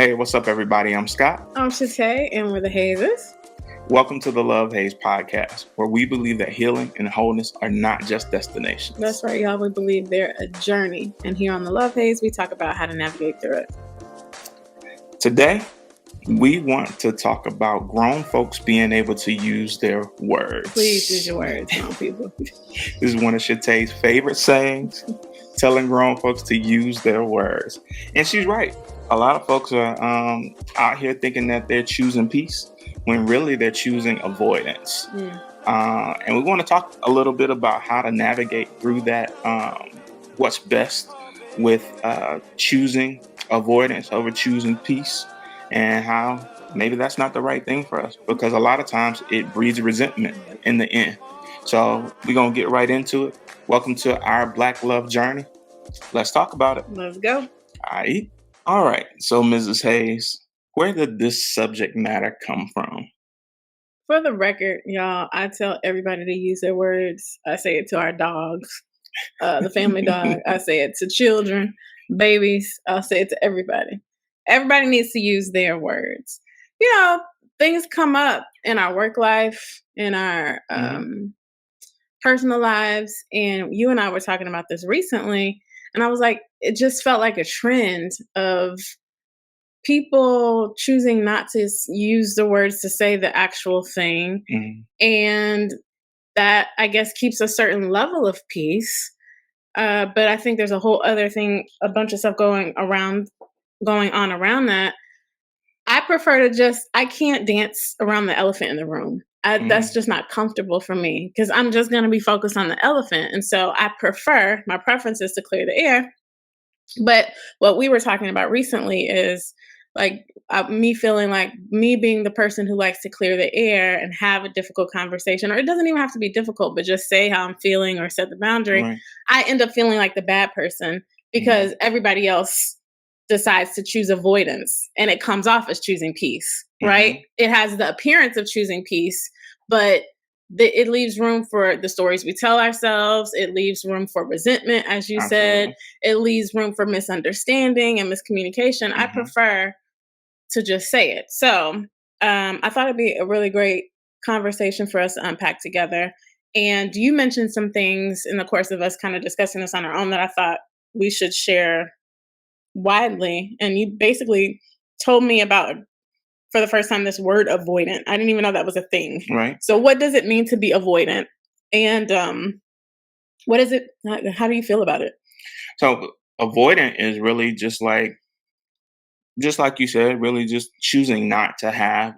Hey, what's up, everybody? I'm Scott. I'm Shatay, and we're the Hazes. Welcome to the Love Haze podcast, where we believe that healing and wholeness are not just destinations. That's right, y'all. We believe they're a journey. And here on the Love Haze, we talk about how to navigate through it. Today, we want to talk about grown folks being able to use their words. Please use your words, grown people. This is one of Shatay's favorite sayings, telling grown folks to use their words. And she's right. A lot of folks are out here thinking that they're choosing peace when really they're choosing avoidance. And we want to talk a little bit about how to navigate through that, what's best with choosing avoidance over choosing peace, and how maybe that's not the right thing for us, because a lot of times it breeds resentment in the end. So we're going to get right into it. Welcome to our Black Love journey. Let's talk about it. Let's go. All right. So, Mrs. Hayes, where did this subject matter come from? For the record, y'all, I tell everybody to use their words. I say it to our dogs, the family dog. I say it to children, babies. I'll say it to everybody. Everybody needs to use their words. You know, things come up in our work life, in our personal lives. And you and I were talking about this recently. And I was like, it just felt like a trend of people choosing not to use the words to say the actual thing. And that, I guess, keeps a certain level of peace. But I think there's a whole other thing, a bunch of stuff going on around that. I prefer to I can't dance around the elephant in the room. That's just not comfortable for me, because I'm just going to be focused on the elephant. And so my preference is to clear the air. But what we were talking about recently is like me feeling like me being the person who likes to clear the air and have a difficult conversation, or it doesn't even have to be difficult, but just say how I'm feeling or set the boundary. Right. I end up feeling like the bad person because everybody else decides to choose avoidance, and it comes off as choosing peace, right? It has the appearance of choosing peace, but it leaves room for the stories we tell ourselves. It leaves room for resentment, as you said. It leaves room for misunderstanding and miscommunication. I prefer to just say it. So I thought it'd be a really great conversation for us to unpack together. And you mentioned some things in the course of us kind of discussing this on our own that I thought we should share widely. And you basically told me about, for the first time, this word avoidant. I didn't even know that was a thing. Right. So what does it mean to be avoidant? And what is it? How do you feel about it? So avoidant is really just like you said, really just choosing not to have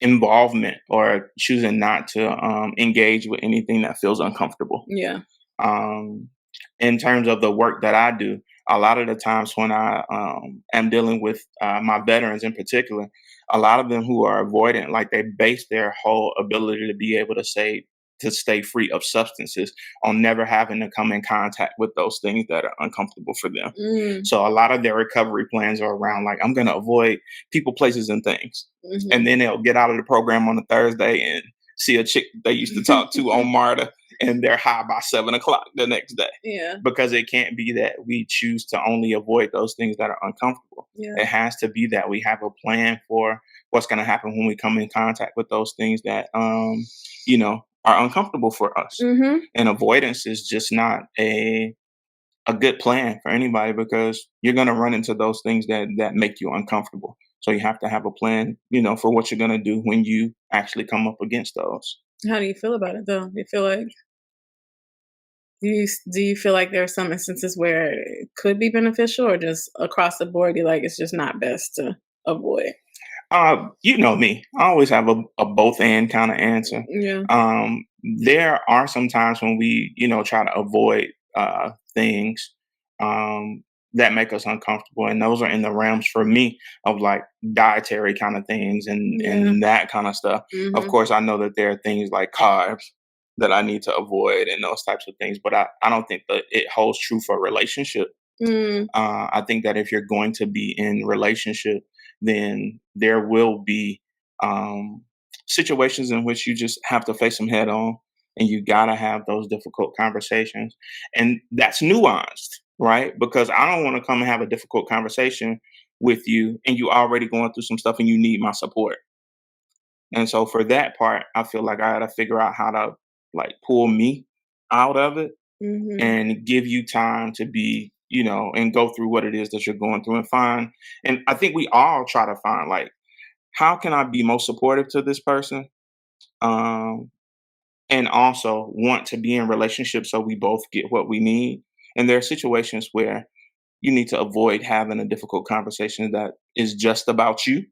involvement, or choosing not to engage with anything that feels uncomfortable. Yeah. In terms of the work that I do, a lot of the times when I am dealing with my veterans in particular, a lot of them who are avoidant, like they base their whole ability to be able to stay free of substances on never having to come in contact with those things that are uncomfortable for them. So a lot of their recovery plans are around like, I'm going to avoid people, places, and things. And then they'll get out of the program on a Thursday and see a chick they used to talk to on MARTA, and they're high by 7:00 the next day. Yeah. Because it can't be that we choose to only avoid those things that are uncomfortable. Yeah. It has to be that we have a plan for what's going to happen when we come in contact with those things that, are uncomfortable for us. And avoidance is just not a good plan for anybody, because you're going to run into those things that make you uncomfortable. So you have to have a plan, for what you're going to do when you actually come up against those. How do you feel about it, though? Do you feel like there are some instances where it could be beneficial, or just across the board, you're like, it's just not best to avoid? You know me. I always have a both and kind of answer. Yeah. There are some times when we, try to avoid things that make us uncomfortable, and those are in the realms for me of like dietary kind of things and that kind of stuff. Of course, I know that there are things like carbs that I need to avoid and those types of things, but I don't think that it holds true for a relationship. I think that if you're going to be in relationship, then there will be situations in which you just have to face them head on, and you gotta have those difficult conversations, and that's nuanced. right? Because I don't want to come and have a difficult conversation with you and you already going through some stuff and you need my support. And so for that part, I feel like I got to figure out how to like pull me out of it Mhm. and give you time to be, and go through what it is that you're going through and find. And I think we all try to find like, how can I be most supportive to this person? Um, and also want to be in relationships so we both get what we need. And there are situations where you need to avoid having a difficult conversation that is just about you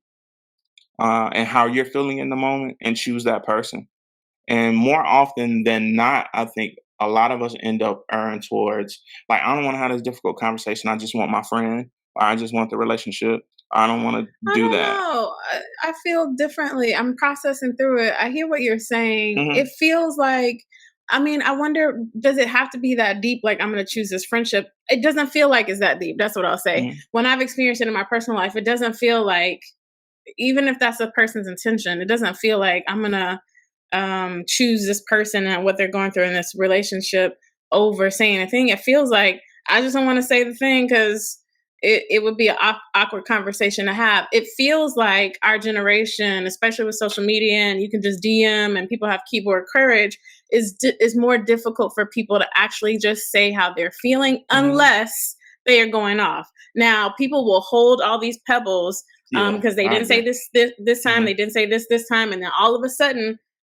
and how you're feeling in the moment and choose that person. And more often than not, I think a lot of us end up erring towards like, I don't want to have this difficult conversation. I just want my friend, or I just want the relationship. I don't want to I do don't that. know. I feel differently. I'm processing through it. I hear what you're saying. Hmm. It feels like, I mean, I wonder, does it have to be that deep? Like, I'm going to choose this friendship. It doesn't feel like it's that deep. That's what I'll say. Hmm. When I've experienced it in my personal life, it doesn't feel like, even if that's a person's intention, it doesn't feel like I'm going to choose this person and what they're going through in this relationship over saying a thing. It feels like I just don't want to say the thing because it would be an awkward conversation to have. It feels like our generation, especially with social media, and you can just DM and people have keyboard courage, is more difficult for people to actually just say how they're feeling Hmm. unless they are going off. Now, people will hold all these pebbles Yeah, because they I didn't say agree. this time, Hmm. they didn't say this time, and then all of a sudden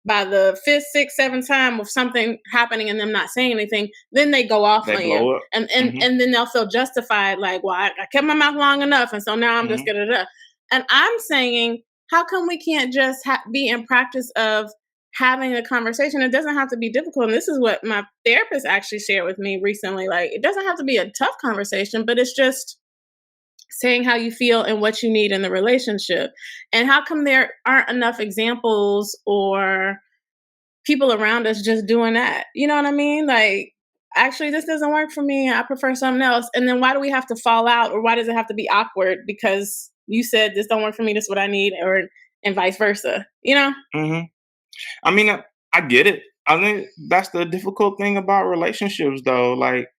by the fifth, sixth, seventh time of something happening and them not saying anything, then they go off They on you. blow up. And and Hmm. and then they'll feel justified, like, well, I kept my mouth long enough, and so now I'm just Hmm. gonna. And I'm saying, how come we can't just be in practice of having a conversation? It doesn't have to be difficult. And this is what my therapist actually shared with me recently. Like, it doesn't have to be a tough conversation, but it's just saying how you feel and what you need in the relationship. And how come there aren't enough examples or people around us just doing that? You know what I mean? Like, actually, this doesn't work for me. I prefer something else. And then why do we have to fall out, or why does it have to be awkward because you said this don't work for me, this is what I need, or and vice versa? You know? Hmm. I mean, I get it. I think that's the difficult thing about relationships, though. Like,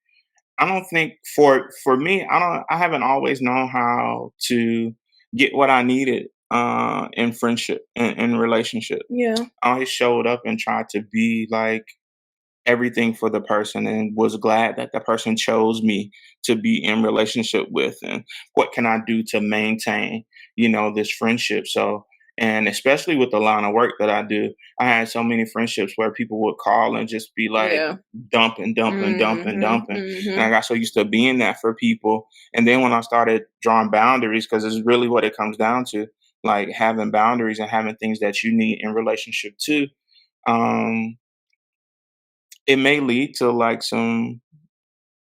I don't think for me, I haven't always known how to get what I needed in friendship in relationship. Yeah. I always showed up and tried to be like everything for the person and was glad that the person chose me to be in relationship with, and what can I do to maintain this friendship. So, and especially with the line of work that I do, I had so many friendships where people would call and just be like Yeah. dumping, dumping, dumping, Mhm. dumping, and I Mhm. got so used to being that for people. And then when I started drawing boundaries, because it's really what it comes down to, like having boundaries and having things that you need in relationship too, um it may lead to like some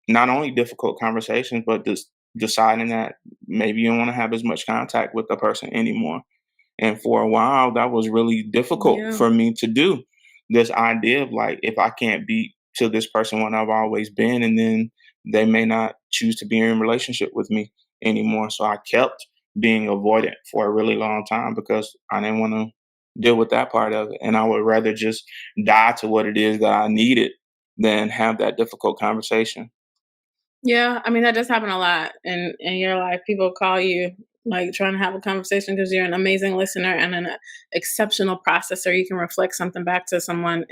not only difficult conversations, but just deciding that maybe you don't want to have as much contact with the person anymore. And for a while, that was really difficult Yeah. for me to do. This idea of like, if I can't be to this person when I've always been, and then they may not choose to be in a relationship with me anymore. So I kept being avoidant for a really long time because I didn't want to deal with that part of it. And I would rather just die to what it is that I needed than have that difficult conversation. Yeah, I mean, that does happen a lot in your life. People call you, like, trying to have a conversation because you're an amazing listener and an exceptional processor. You can reflect something back to someone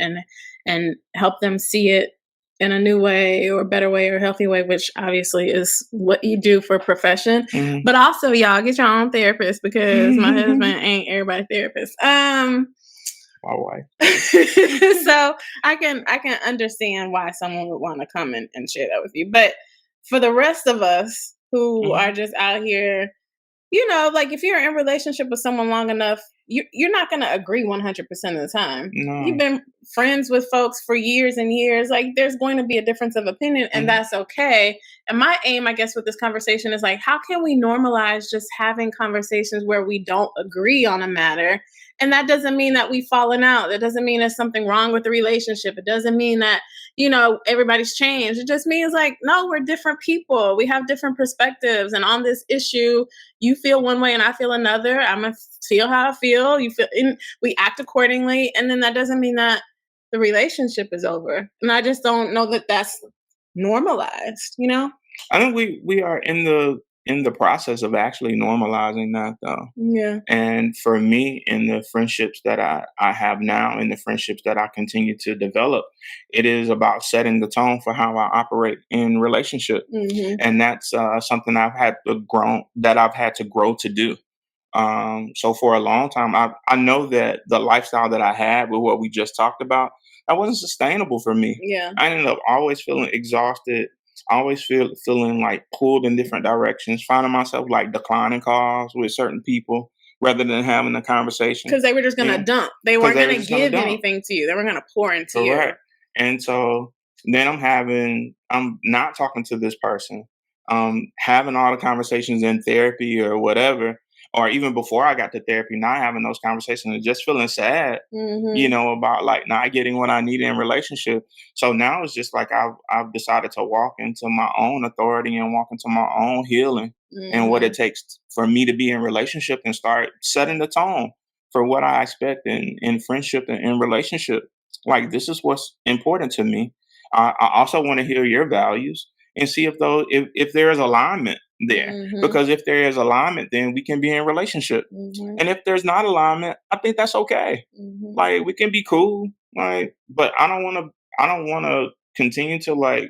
and help them see it in a new way or better way or healthy way, which obviously is what you do for a profession. Hmm. But also, y'all get your own therapist because my husband ain't everybody therapist. My wife. So I can understand why someone would want to come and share that with you. But for the rest of us who Hmm. are just out here, like, if you're in a relationship with someone long enough, you're not going to agree 100% of the time. You've No. been friends with folks for years and years. Like, there's going to be a difference of opinion, and Hmm. that's okay. And my aim, I guess, with this conversation is like, how can we normalize just having conversations where we don't agree on a matter? And that doesn't mean that we've fallen out. That doesn't mean there's something wrong with the relationship. It doesn't mean that, everybody's changed. It just means, like, no, we're different people. We have different perspectives. And on this issue, you feel one way and I feel another. I'm gonna feel how I feel. You feel, and we act accordingly. And then that doesn't mean that the relationship is over. And I just don't know that that's normalized. I think we are in the process of actually normalizing that though. Yeah. And for me, in the friendships that I have now, and the friendships that I continue to develop, it is about setting the tone for how I operate in relationship, Hmm. and that's something I've had to grow to do. So for a long time, I know that the lifestyle that I had with what we just talked about, that wasn't sustainable for me. Yeah. I ended up always feeling exhausted. I always feeling like pulled in different directions, finding myself like declining calls with certain people rather than having a conversation. Because they were just gonna And dump. They because weren't they were gonna just gonna give dump. anything to you. They were gonna pour into you. Correct. And so then I'm not talking to this person. Having all the conversations in therapy or whatever, or even before I got to therapy, not having those conversations and just feeling sad, Hmm. about like not getting what I needed in relationship. So now it's just like I've decided to walk into my own authority and walk into my own healing and what Hmm. it takes for me to be in relationship and start setting the tone for what I expect in friendship and in relationship. Like this is what's important to me. I also want to hear your values and see if there is alignment there. Hmm. Because if there is alignment, then we can be in relationship. Hmm. And if there's not alignment, I think that's okay. Hmm. Like we can be cool, like, but I don't want to continue to like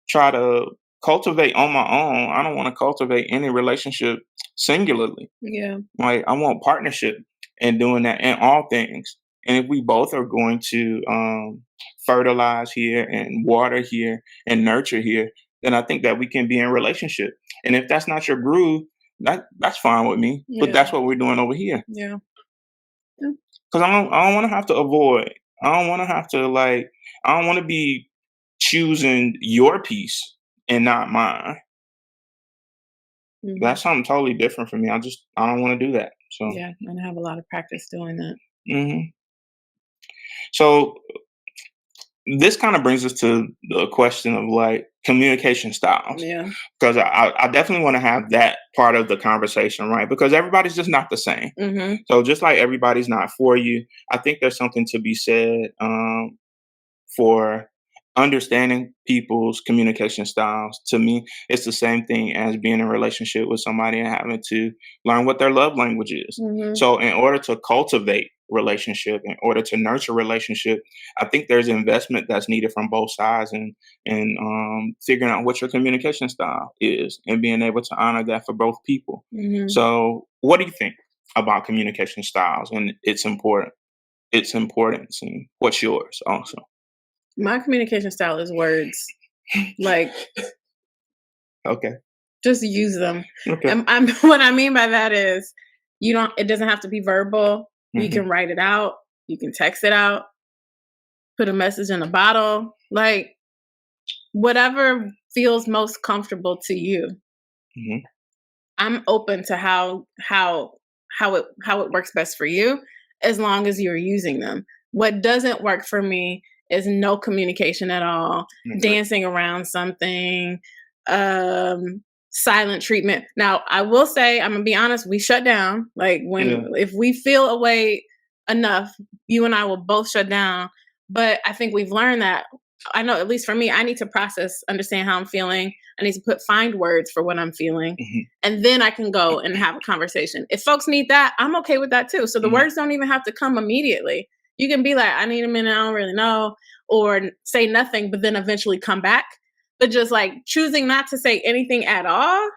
try to cultivate on my own. I don't want to cultivate any relationship singularly. Yeah. Like I want partnership and doing that in all things. And if we both are going to fertilize here and water here and nurture here, then I think that we can be in relationship. And if that's not your groove, that's fine with me. But Yeah. that's what we're doing over here. Yeah. Yeah. Because I don't want to have to avoid. I don't want to have to like. I don't want to be choosing your peace and not mine. Hmm. That's something totally different for me. I don't want to do that. So. Yeah. And I have a lot of practice doing that. Mhm. So this kind of brings us to the question of like communication styles, Yeah. because I definitely want to have that part of the conversation, right? Because everybody's just not the same. Hmm. So just like everybody's not for you, I think there's something to be said for understanding people's communication styles. To me, it's the same thing as being in a relationship with somebody and having to learn what their love language is. Hmm. So, in order to cultivate relationship, in order to nurture relationship, I think there's investment that's needed from both sides, and figuring out what your communication style is and being able to honor that for both people. Hmm. So, what do you think about communication styles and its importance, and what's yours also? My communication style is words. Like, Okay. just use them. Okay. And I'm what I mean by that is you don't. It doesn't have to be verbal. You Mhm. can write it out. You can text it out. Put a message in a bottle. Like whatever feels most comfortable to you. Mhm. I'm open to how it works best for you as long as you're using them. What doesn't work for me is no communication at all, Okay. dancing around something, um silent treatment. Now, I will say, I'm going to be honest, we shut down. Like when Yeah. if we feel away enough, you and I will both shut down. But I think we've learned that I know, at least for me, I need to process, understand how I'm feeling. I need to find words for what I'm feeling. Mhm. And then I can go and have a conversation. If folks need that, I'm okay with that too. So the Mhm. words don't even have to come immediately. You can be like, I need a minute, I don't really know, or say nothing, but then eventually come back. But just like choosing not to say anything at all,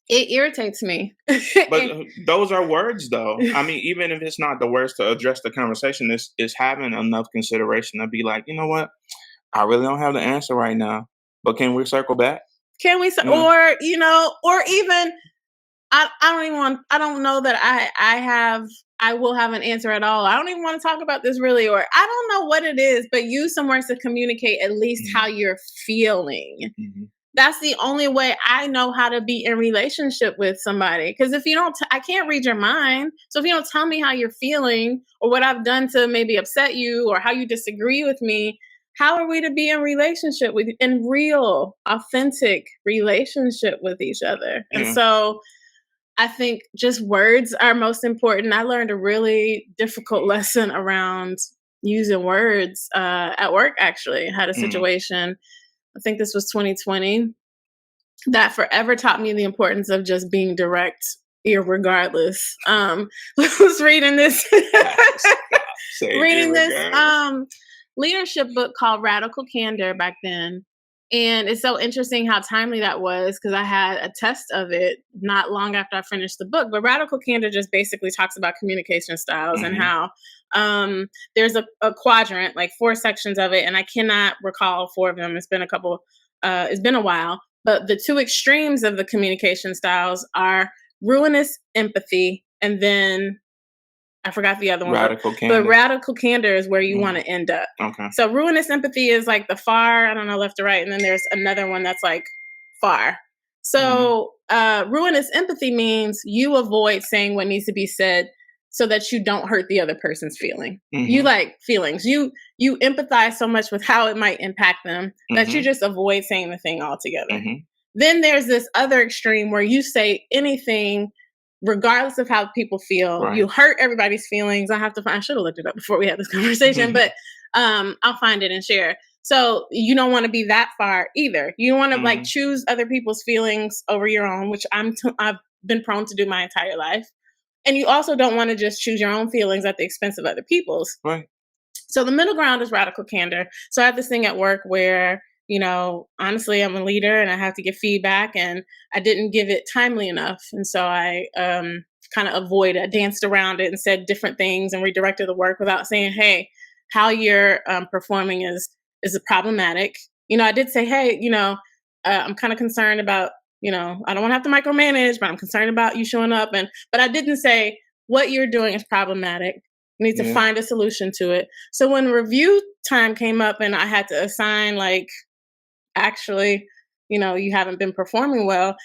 it irritates me. But those are words, though. I mean, even if it's not the words to address the conversation, it's having enough consideration to be like, you know what, I really don't have the answer right now, but can we circle back? Can we say, You know? or even I don't even want I don't know that I will have an answer at all. I don't even want to talk about this really, or I don't know what it is, but use some words to communicate at least how Mhm. you're feeling. Mhm. That's the only way I know how to be in relationship with somebody. Because if you don't, I can't read your mind. So if you don't tell me how you're feeling or what I've done to maybe upset you or how you disagree with me, how are we to be in relationship with in real, authentic relationship with each other? And Yeah. so I think just words are most important. I learned a really difficult lesson around using words at work. Actually, I had a Mhm. situation. I think this was 2020, that forever taught me the importance of just being direct, irregardless. I was reading this, reading this leadership book called Radical Candor back then. And it's so interesting how timely that was, because I had a test of it not long after I finished the book. But Radical Candor just basically talks about communication styles and how there's a quadrant, like 4 sections of it. And I cannot recall 4 of them. It's been it's been a while. But the 2 extremes of the communication styles are ruinous empathy, and then I forgot the other one. Radical candor. But radical candor is where you want to end up. Okay. So ruinous empathy is like the far, I don't know, left to right. And then there's another one that's like far. So ruinous empathy means you avoid saying what needs to be said so that you don't hurt the other person's feeling. You like feelings. You empathize so much with how it might impact them that you just avoid saying the thing altogether. Then there's this other extreme where you say anything regardless of how people feel. Right. You hurt everybody's feelings. I should have looked it up before we had this conversation, but I'll find it and share. So you don't want to be that far either. You don't want to like choose other people's feelings over your own, which I've been prone to do my entire life. And you also don't want to just choose your own feelings at the expense of other people's. Right. So the middle ground is radical candor. So I have this thing at work where, you know, honestly, I'm a leader and I have to give feedback, and I didn't give it timely enough. And so I kind of danced around it and said different things and redirected the work without saying, hey, how you're performing is problematic. You know, I did say, hey, you know, I'm kind of concerned about, you know, I don't want to have to micromanage, but I'm concerned about you showing up. But I didn't say what you're doing is problematic. You need to find a solution to it. So when review time came up and I had to assign like, actually, you know, you haven't been performing well,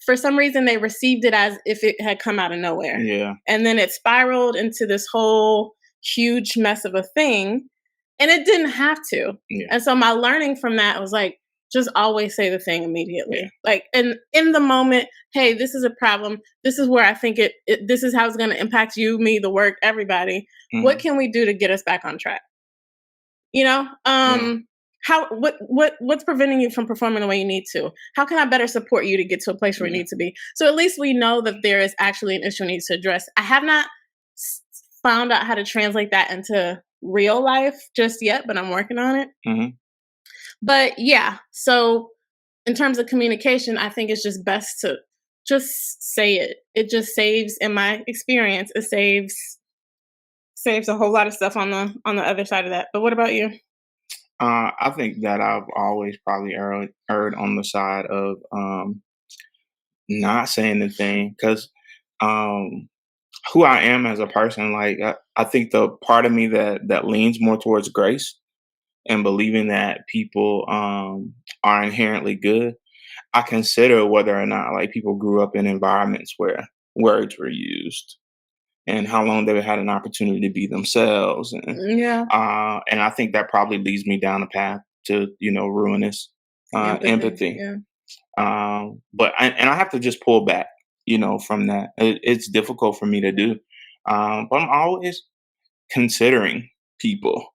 for some reason they received it as if it had come out of nowhere. Yeah. And then it spiraled into this whole huge mess of a thing, and it didn't have to. Yeah. And so my learning from that was like, just always say the thing immediately. Yeah. Like, and in the moment, hey, this is a problem. This is where I think this is how it's going to impact you, me, the work, everybody. What can we do to get us back on track? You know, what's preventing you from performing the way you need to? How can I better support you to get to a place where you need to be? So at least we know that there is actually an issue we need to address. I have not found out how to translate that into real life just yet, but I'm working on it. But yeah, so in terms of communication, I think it's just best to just say it. It just saves, in my experience, it saves a whole lot of stuff on the other side of that. But what about you? I think that I've always probably erred on the side of not saying the thing, because who I am as a person, like I think the part of me that leans more towards grace and believing that people are inherently good, I consider whether or not like people grew up in environments where words were used and how long they had an opportunity to be themselves. And I think that probably leads me down a path to, you know, ruinous empathy. But I have to just pull back, you know, from that. It's difficult for me to do. But I'm always considering people.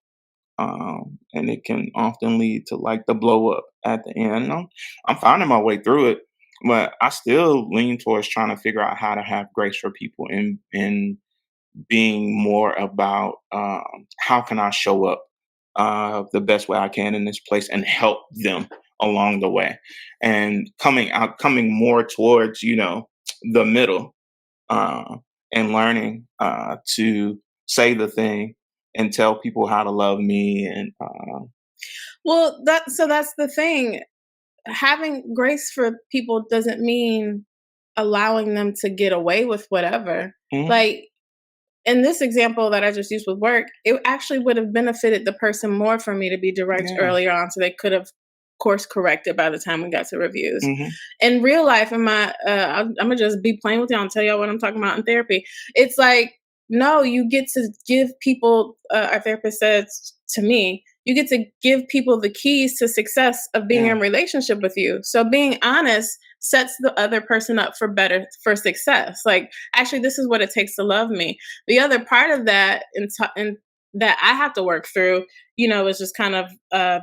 And it can often lead to like the blow up at the end. I'm finding my way through it, but I still lean towards trying to figure out how to have grace for people and being more about how can I show up the best way I can in this place and help them along the way, and coming more towards, you know, the middle, and learning to say the thing and tell people how to love me. And that's the thing. Having grace for people doesn't mean allowing them to get away with whatever. Like in this example that I just used with work, it actually would have benefited the person more for me to be direct earlier on, so they could have course corrected by the time we got to reviews. In real life, I'm gonna just be plain with y'all and tell y'all what I'm talking about in therapy. It's like, no, you get to give people, our therapist says to me, you get to give people the keys to success of being in relationship with you. So being honest sets the other person up for success. Like, actually, this is what it takes to love me. The other part of that, in that I have to work through, is just kind of I'm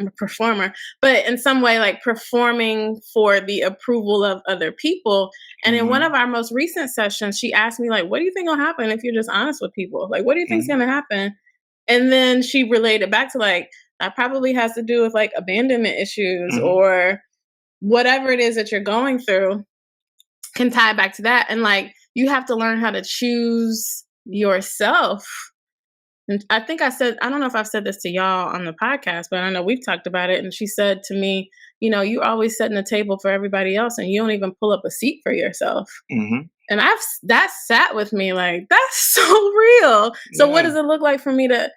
a performer, but in some way, like performing for the approval of other people. And in one Mm-hmm. of our most recent sessions, she asked me, like, what do you think will happen if you're just honest with people? Like, what do you think's Mm-hmm. going to happen? And then she related back to like, that probably has to do with like abandonment issues Mm-hmm. or whatever it is that you're going through can tie back to that. And like, you have to learn how to choose yourself. And I think I don't know if I've said this to y'all on the podcast, but I know we've talked about it. And she said to me, you always setting the table for everybody else and you don't even pull up a seat for yourself. Mm-hmm. And that sat with me like, that's so real. So what Yeah. does it look like for me to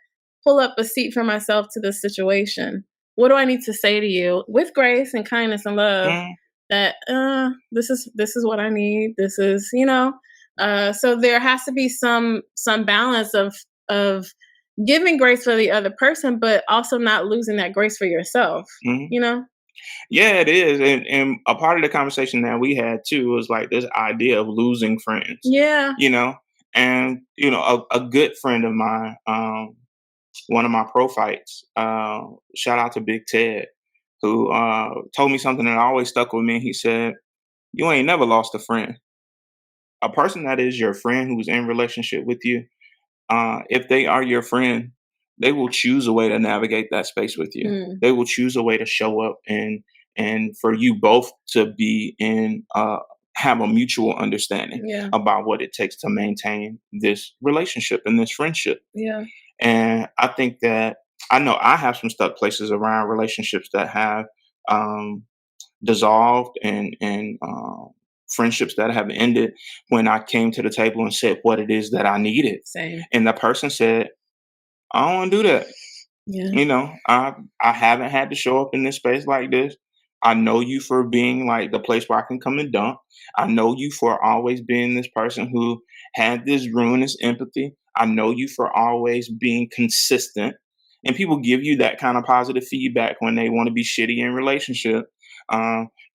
pull up a seat for myself to this situation? What do I need to say to you with grace and kindness and love Mm-hmm. that this is what I need. This is, so there has to be some balance of giving grace for the other person, but also not losing that grace for yourself, Mm-hmm. you know? Yeah, it is. And a part of the conversation that we had too was like this idea of losing friends, Yeah. you know, and, a good friend of mine, one of my pro fights, shout out to Big Ted, who told me something that always stuck with me. He said, you ain't never lost a friend. A person that is your friend who's in relationship with you, if they are your friend, they will choose a way to navigate that space with you. Mm, They will choose a way to show up and for you both to be in have a mutual understanding yeah. about what it takes to maintain this relationship and this friendship. Yeah. And I think that I know I have some stuck places around relationships that have um, dissolved and friendships that have ended when I came to the table and said what it is that I needed. Same. And the person said, I don't want to do that. Yeah. I haven't had to show up in this space like this. I know you for being like the place where I can come and dump. I know you for always being this person who had this ruinous empathy. I know you for always being consistent. And people give you that kind of positive feedback when they want to be shitty in relationship.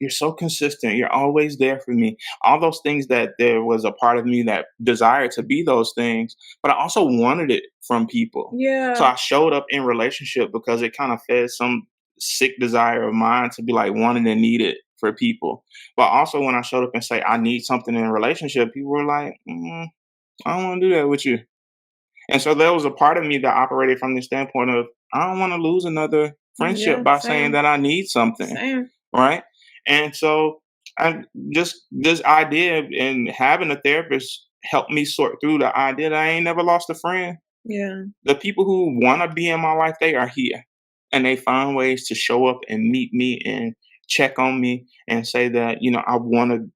You're so consistent. You're always there for me. All those things that there was a part of me that desired to be those things, but I also wanted it from people. So Yeah. I showed up in relationship because it kind of fed some sick desire of mine to be like wanting and need it for people. But also when I showed up and say I need something in a relationship, people were like, I don't want to do that with you. And so there was a part of me that operated from the standpoint of I don't want to lose another friendship Yeah. by saying Same. that I need something, Same. right? And so I just this idea and having a therapist helped me sort through the idea that I ain't never lost a friend. Yeah. The people who want to be in my life, they are here. And they find ways to show up and meet me and check on me and say that, I want to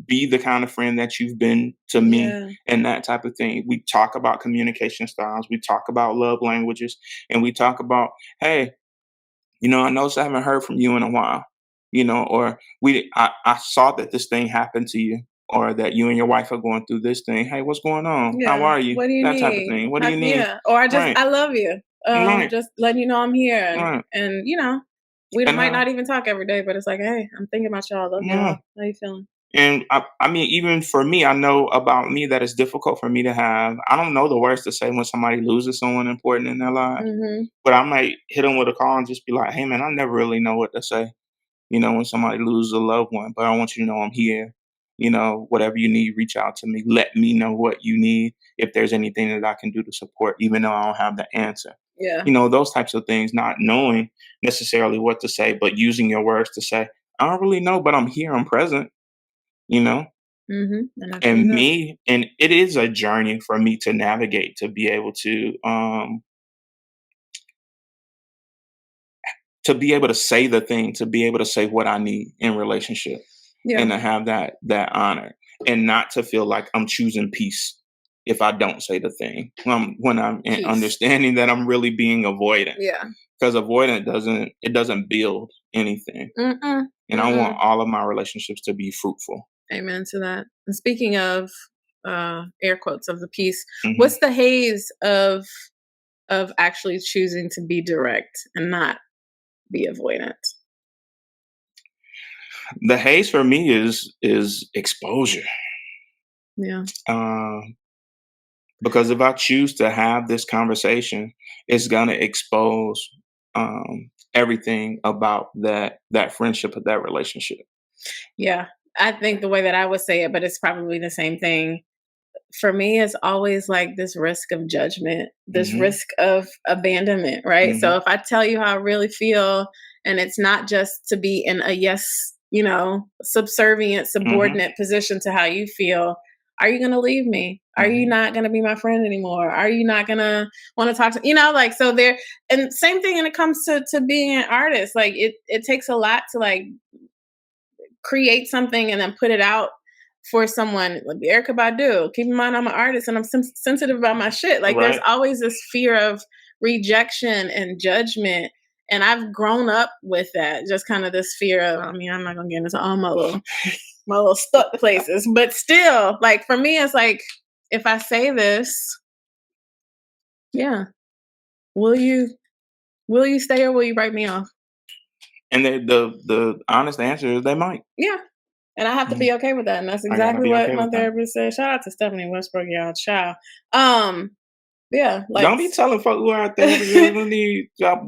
be the kind of friend that you've been to me Yeah. and that type of thing. We talk about communication styles, we talk about love languages, and we talk about, hey, I noticed I haven't heard from you in a while, or I saw that this thing happened to you, or that you and your wife are going through this thing. Hey, what's going on? How Yeah. are you? What do you That type of need? thing. What do you need? Yeah. Or Right, I love you. right, Just letting you know I'm here, right. and we And might not even talk every day, but it's like, hey, I'm thinking about y'all. Love yeah. y'all. How you feeling? And I mean, even for me, I know about me that it's difficult for me to have. I don't know the words to say when somebody loses someone important in their lives, Mhm. but I might hit them with a call and just be like, "Hey, man, I never really know what to say." When somebody loses a loved one, but I want you to know I'm here. Whatever you need, reach out to me. Let me know what you need. If there's anything that I can do to support, even though I don't have the answer. Yeah. Those types of things, not knowing necessarily what to say, but using your words to say, I don't really know, but I'm here, I'm present, you know? Mhm. And I feel that. And it is a journey for me to navigate to be able to say the thing, to be able to say what I need in relationship Yeah. and to have that honor and not to feel like I'm choosing peace if I don't say the thing. When I'm in Peace. understanding that I'm really being avoidant. Yeah. Because avoidant doesn't build anything. Mm-mm. And I want Mm-mm. all of my relationships to be fruitful. Amen to that. And speaking of air quotes of the piece, Hmm. what's the haze of actually choosing to be direct and not be avoidant? The haze for me is exposure. Yeah. Uh, Because if I choose to have this conversation, it's gonna expose everything about that friendship or that relationship. Yeah. I think the way that I would say it, but it's probably the same thing. For me, it's always like this risk of judgment, this Hmm. risk of abandonment, right? Hmm. So if I tell you how I really feel, and it's not just to be in a yes, subservient, Hmm. subordinate position to how you feel, are you going to leave me? Are you Hmm. not going to be my friend anymore? Are you not going to want to talk to, like, so there, and same thing when it comes to being an artist, like it takes a lot to like create something and then put it out for someone like Erica Badu. Keep in mind, I'm an artist and I'm sensitive about my shit. Like, there's Right. always this fear of rejection and judgment. And I've grown up with that, just kind of this fear of, I mean, I'm not gonna get into all my little stuck places, but still, like for me, it's like if I say this, yeah, will you stay or will you write me off? And the honest answer is they might. Yeah. And I have to Mhm. be okay with that. And that's I gotta exactly be what okay my with that. therapist said. Shout out to Stephanie Westbrook, y'all. Ciao. Um, yeah, like Don't be telling folk who our therapist is.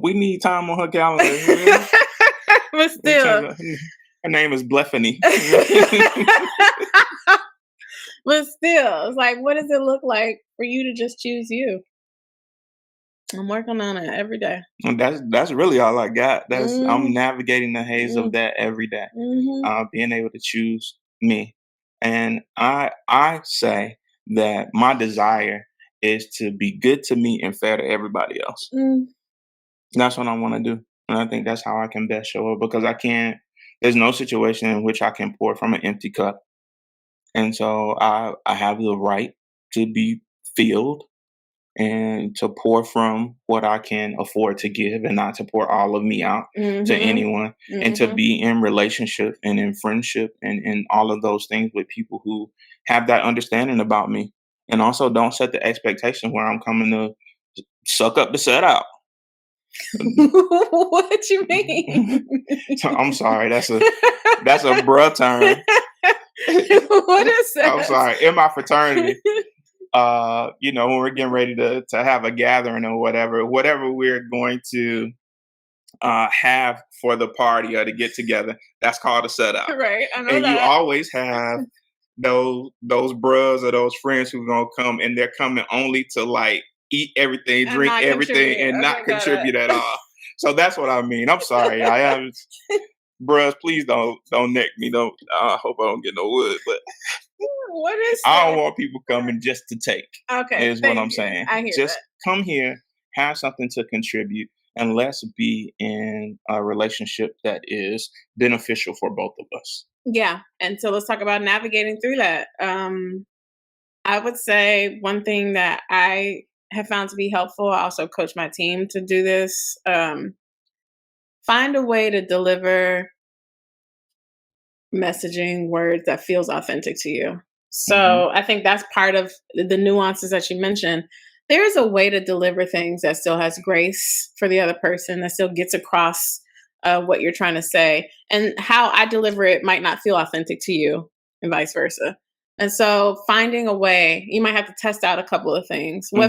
We need time on her calendar. but We tell still. her, her name is Blephany. But still, it's like, what does it look like for you to just choose you? I'm working on it every day. And that's really all I got. I'm Mm, navigating the haze of mm, that every day. mm-hmm. Being able to choose me, and I say that my desire is to be good to me and fair to everybody else. Mm, That's what I want to do, and I think that's how I can best show up because I can't. There's no situation in which I can pour from an empty cup, and so I have the right to be filled and to pour from what I can afford to give and not to pour all of me out to mm-hmm. anyone and to Mm-hmm. be in relationship and in friendship and all of those things with people who have that understanding about me and also don't set the expectation where I'm coming to suck up the set out. What you mean? So I'm sorry, that's a bruh term. What is I'm that? sorry. In my fraternity, when we're getting ready to have a gathering or whatever we're going to have for the party or to get together, that's called a setup. Right, I know And you that. always have those bros or those friends who gonna come and they're coming only to like eat everything, I'm drink not everything, contributing. and not Okay, got contribute at it. all. So that's what I mean. I'm sorry. I am bros, please don't neck me. Don't I hope I don't get no wood, but What is I don't that? want people coming just to take, Okay, is what thank I'm you. saying. I hear Just that. come here, have something to contribute, and let's be in a relationship that is beneficial for both of us. Yeah, and so let's talk about navigating through that. I would say one thing that I have found to be helpful, I also coach my team to do this. Find a way to deliver messaging words that feels authentic to you. Hmm. So I think that's part of the nuances that you mentioned. There is a way to deliver things that still has grace for the other person, that still gets across what you're trying to say. And how I deliver it might not feel authentic to you, and vice versa. And so finding a way, you might have to test out a couple of things. Hmm.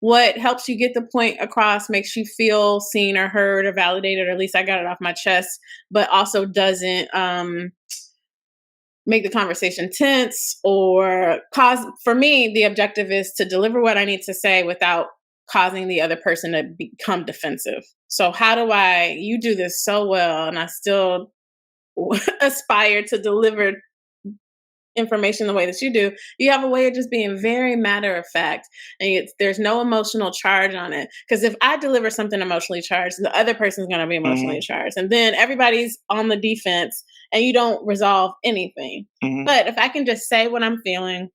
What helps you get the point across, makes you feel seen or heard or validated, or at least I got it off my chest, but also doesn't make the conversation tense or cause. For me, the objective is to deliver what I need to say without causing the other person to become defensive. So how do you do this so well and I still aspire to deliver information the way that you do. You have a way of just being very matter of fact, and there's no emotional charge on it. Because if I deliver something emotionally charged, the other person's going to be emotionally Hmm. charged, and then everybody's on the defense, and you don't resolve anything. Hmm. But if I can just say what I'm feeling,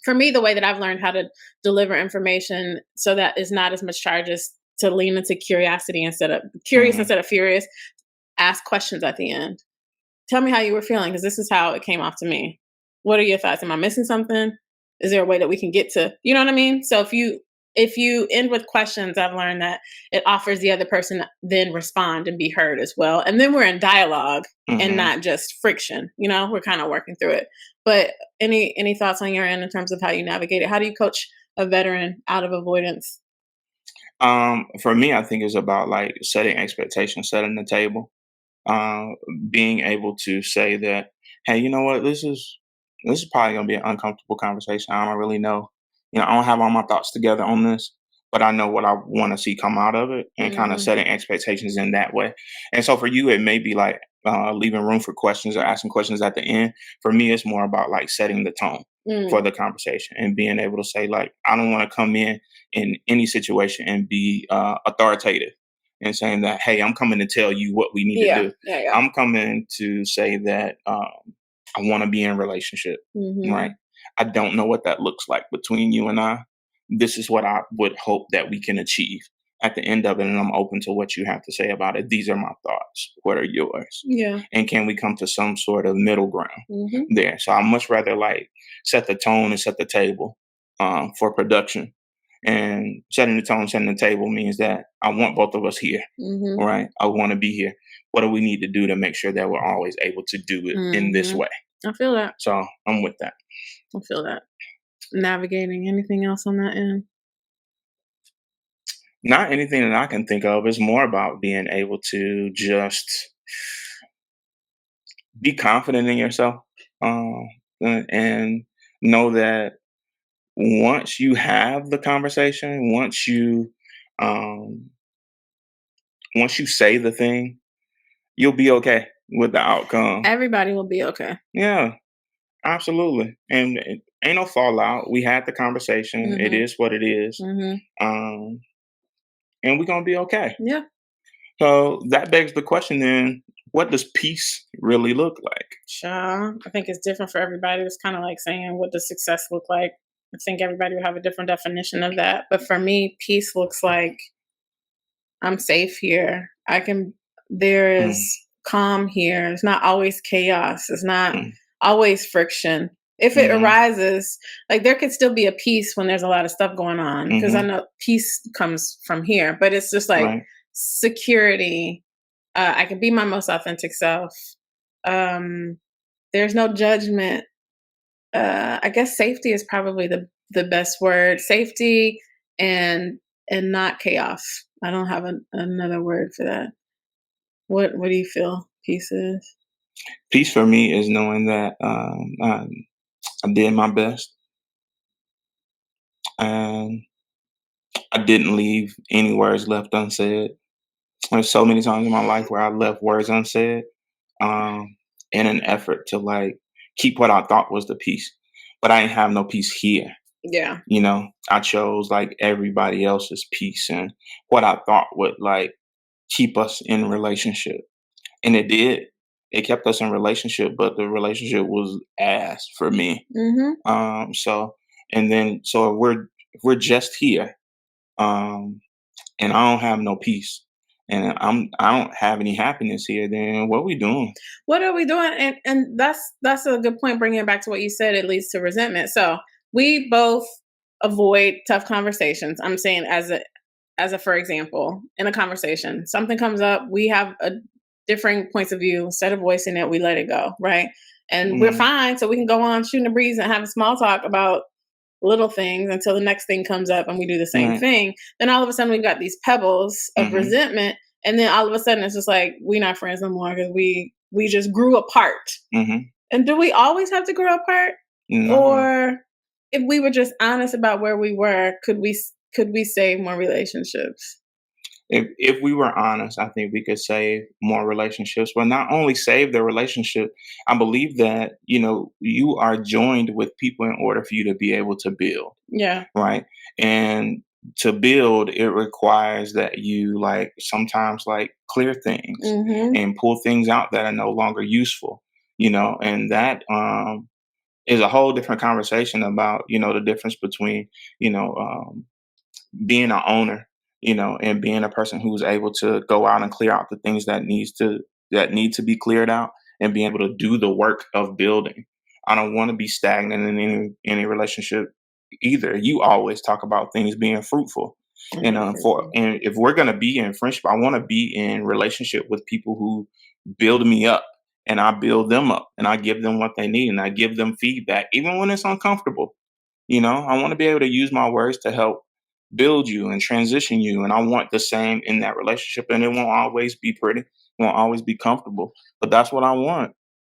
for me, the way that I've learned how to deliver information so that is not as much charge is to lean into curiosity Hmm. instead of furious. Ask questions at the end. Tell me how you were feeling because this is how it came off to me. What are your thoughts? Am I missing something? Is there a way that we can get to, you know what I mean? So if you end with questions, I've learned that it offers the other person to then respond and be heard as well. And then we're in dialogue and Hmm. not just friction. We're kind of working through it. But any thoughts on your end in terms of how you navigate it? How do you coach a veteran out of avoidance? For me, I think it's about like setting expectations, setting the table, uh, being able to say that, hey, you know what, this is probably gonna be an uncomfortable conversation. I don't really know, I don't have all my thoughts together on this, but I know what I want to see come out of it, and kind of Mhm. setting expectations in that way. And so for you, it may be like leaving room for questions or asking questions at the end. For me, it's more about like setting the tone for Mm. the conversation and being able to say like, I don't want to come in any situation and be authoritative and saying that, hey, I'm coming to tell you what we need to Yeah. do. Yeah, yeah. I'm coming to say that I want to be in a relationship, right? Mhm. I don't know what that looks like between you and I. This is what I would hope that we can achieve at the end of it. And I'm open to what you have to say about it. These are my thoughts. What are yours? Yeah. And can we come to some sort of middle ground Mhm. there? So I much rather like set the tone and set the table for production. And setting the tone, setting the table means that I want both of us here, Mhm. right? I want to be here. What do we need to do to make sure that we're always able to do it in this Mhm. way? I feel that. So I'm with that. I feel that. Navigating. Anything else on that end? Not anything that I can think of. It's more about being able to just be confident in yourself, um, and know that once you have the conversation, um, once you say the thing, you'll be okay with the outcome. Everybody will be okay. Yeah, absolutely. And it ain't no fallout. We had the conversation. It Mhm. is what it is. Mhm. Um, and we're gonna be okay. Yeah. So that begs the question then, what does peace really look like? Sure. I think it's different for everybody. It's kind of like saying, what does success look like? I think everybody will have a different definition of that. But for me, peace looks like I'm safe here. There Mm, is calm here. It's not always chaos. It's not mm, always friction. If it mhm, arises, like there could still be a peace when there's a lot of stuff going on, because I mhm, know peace comes from here, but it's just like right. security. I can be my most authentic self. Um, there's no judgment. I guess safety is probably the best word. Safety and not chaos. I don't have another word for that. What do you feel peace is? Peace for me is knowing that I did my best and I didn't leave any words left unsaid. There's so many times in my life where I left words unsaid um, in an effort to like keep what I thought was the peace, but I didn't have no peace here. Yeah. I chose like everybody else's peace and what I thought would like keep us in relationship, and it did. It kept us in relationship, but the relationship was ass for me. Mhm. So and then so if we're just here, um, and I don't have no peace, and I don't have any happiness here, then what we doing? What are we doing? And that's a good point. Bringing it back to what you said, it leads to resentment. So we both avoid tough conversations. I'm saying as a for example, in a conversation, something comes up, we have a differing points of view. Instead of voicing it, we let it go, right? And we're Mm, fine, so we can go on shooting the breeze and have a small talk about little things until the next thing comes up and we do the same right. thing. Then all of a sudden we've got these pebbles of Mm-hmm. resentment, and then all of a sudden it's just like we're not friends no more because we just grew apart. Mm-hmm. And do we always have to grow apart? No. Or if we were just honest about where we were, could we save more relationships? If we were honest, I think we could save more relationships, but not only save the relationship, I believe that, you are joined with people in order for you to be able to build, Yeah. right? And to build, it requires that you like sometimes like clear things Mhm. and pull things out that are no longer useful, and that is a whole different conversation about, the difference between, you know, um, being an owner, and being a person who's able to go out and clear out the things that need to be cleared out and being able to do the work of building. I don't want to be stagnant in any relationship either. You always talk about things being fruitful. I And love for fruitful. and if we're gonna be in friendship, I want to be in relationship with people who build me up and I build them up and I give them what they need and I give them feedback, even when it's uncomfortable. I want to be able to use my words to help build you and transition you. And I want the same in that relationship. And it won't always be pretty, won't always be comfortable, but that's what I want.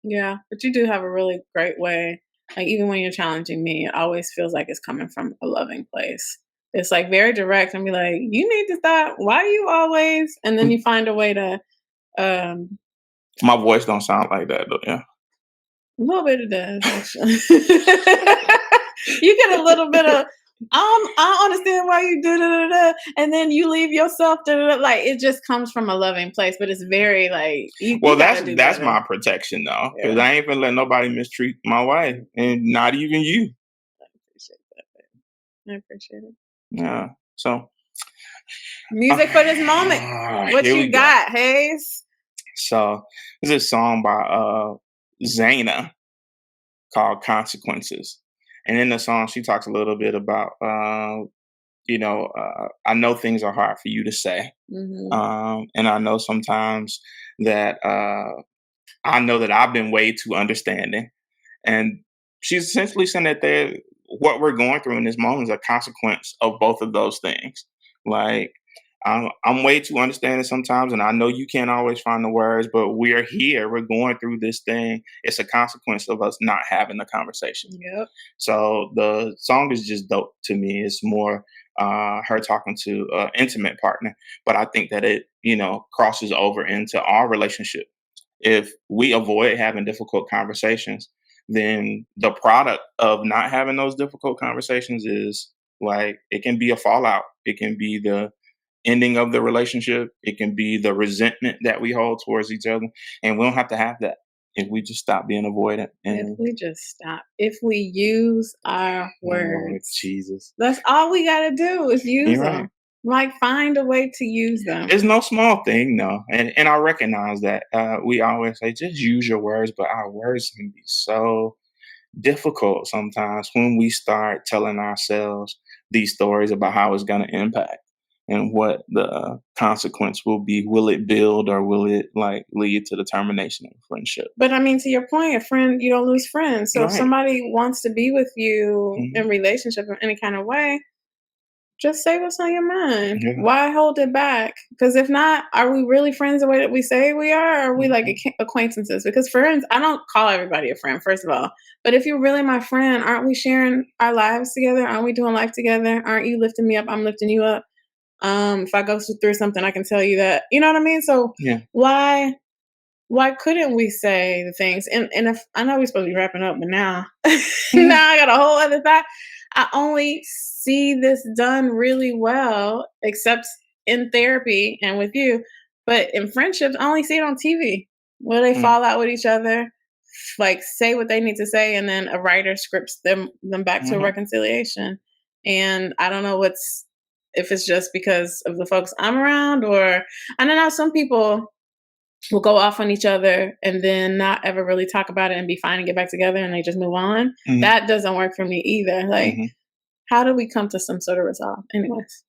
Yeah, but you do have a really great way. Like even when you're challenging me, it always feels like it's coming from a loving place. It's like very direct and be like, you need to stop. Why you always? And then you find a way to um My voice don't sound like that though. Yeah. a little bit of does actually. You get a little bit of I don't understand why you do da, and then you leave yourself like it just comes from a loving place, but it's very like Well, you that's gotta do that's better. my protection though, because Yeah, I ain't gonna let nobody mistreat my wife, and not even you. I appreciate that. I appreciate it. Yeah. So Music for this moment. What here we you go. got, Hayes? So there's a song by Zaina called "Consequences," and in the song she talks a little bit about I know things are hard for you to say, Hmm. and I know sometimes that I know that I've been way too understanding. And she's essentially saying that what we're going through in this moment is a consequence of both of those things. Like, I'm way too understanding sometimes, and I know you can't always find the words, but we're here. We're going through this thing. It's a consequence of us not having the conversation. Yep. So the song is just dope to me. It's more her talking to an intimate partner, but I think that it, crosses over into our relationship. If we avoid having difficult conversations, then the product of not having those difficult conversations is like it can be a fallout. It can be the ending of the relationship. It can be the resentment that we hold towards each other. And we don't have to have that if we just stop being avoidant. If And we just stop, if we use our Lord words, Jesus. that's all we got to do is use You're right. them. Like find a way to use them. It's no small thing, no. And I recognize that. We always say just use your words, but our words can be so difficult sometimes when we start telling ourselves these stories about how it's going to impact and what the consequence will be. Will it build or will it like lead to the termination of friendship? But I mean, to your point, a friend, you don't lose friends. So if Right. somebody wants to be with you in Mhm. relationship in any kind of way, just say what's on your mind. Yeah. Why hold it back? Because if not, are we really friends the way that we say we are? Or are we like Mhm. acquaintances? Because friends, I don't call everybody a friend, first of all. But if you're really my friend, aren't we sharing our lives together? Aren't we doing life together? Aren't you lifting me up? I'm lifting you up. If I go through something, I can tell you that. You know what I mean? So Yeah. why couldn't we say the things? And if I know we're supposed to be wrapping up, but now Mhm. now I got a whole other thought. I only see this done really well, except in therapy and with you. But in friendships, I only see it on TV where they Mm. fall out with each other, like say what they need to say, and then a writer scripts them back to a Mhm. reconciliation. And I don't know what's if it's just because of the folks I'm around, or I don't know some people will go off on each other and then not ever really talk about it and be fine and get back together and they just move on. Mhm. That doesn't work for me either. Like, Mhm. how do we come to some sort of resolve? Anyways,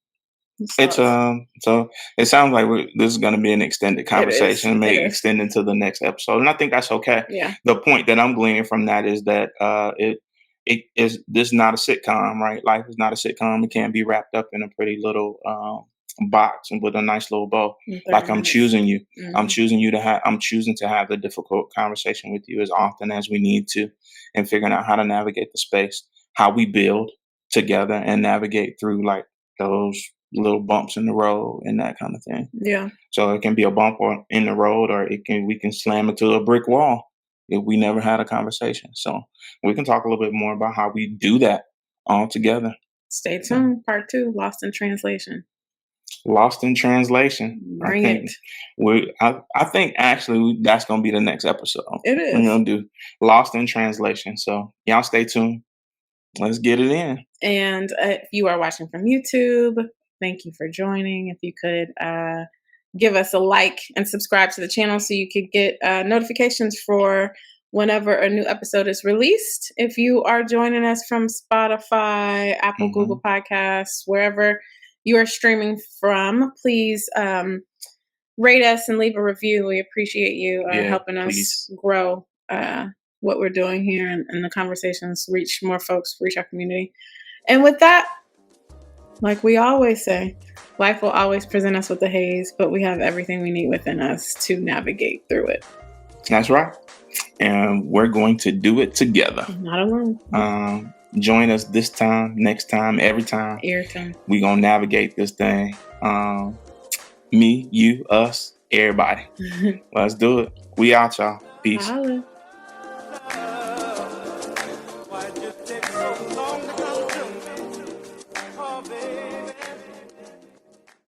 it's It's thoughts. so it sounds like this is going to be an extended It is. conversation, It may is. extend into the next episode, and I think that's okay. Yeah. The point that I'm gleaning from that is that it is this is not a sitcom, right? Life is not a sitcom. It can't be wrapped up in a pretty little box and with a nice little bow. In Like 30 I'm minutes. choosing you. I'm Hmm. choosing you to have. I'm choosing to have the difficult conversation with you as often as we need to, and figuring out how to navigate the space, how we build together and navigate through like those little bumps in the road and that kind of thing. Yeah. So it can be a bump in the road, or we can slam into a brick wall if we never had a conversation. So we can talk a little bit more about how we do that all together. Stay So tuned. Part 2, Lost in Translation. lost in translation. I Bring it. think I think actually that's gonna be the next episode. It We're is. gonna do lost in translation. So y'all stay tuned. Let's get it in. And if you are watching from YouTube, thank you for joining. If you could give us a like and subscribe to the channel so you could get notifications for whenever a new episode is released. If you are joining us from Spotify, Apple, Hmm. Google Podcasts, wherever you are streaming from, please rate us and leave a review. We appreciate you Yeah, helping us please. grow what we're doing here and the conversations reach more folks, reach our community. And with that, like we always say, life will always present us with the haze, but we have everything we need within us to navigate through it. That's right. And we're going to do it together. Not alone. Join us this time, next time, every time. Every time. We're going to navigate this thing. Me, you, us, everybody. Let's do it. We out, y'all. Peace. Holla. Why'd you take so long to come to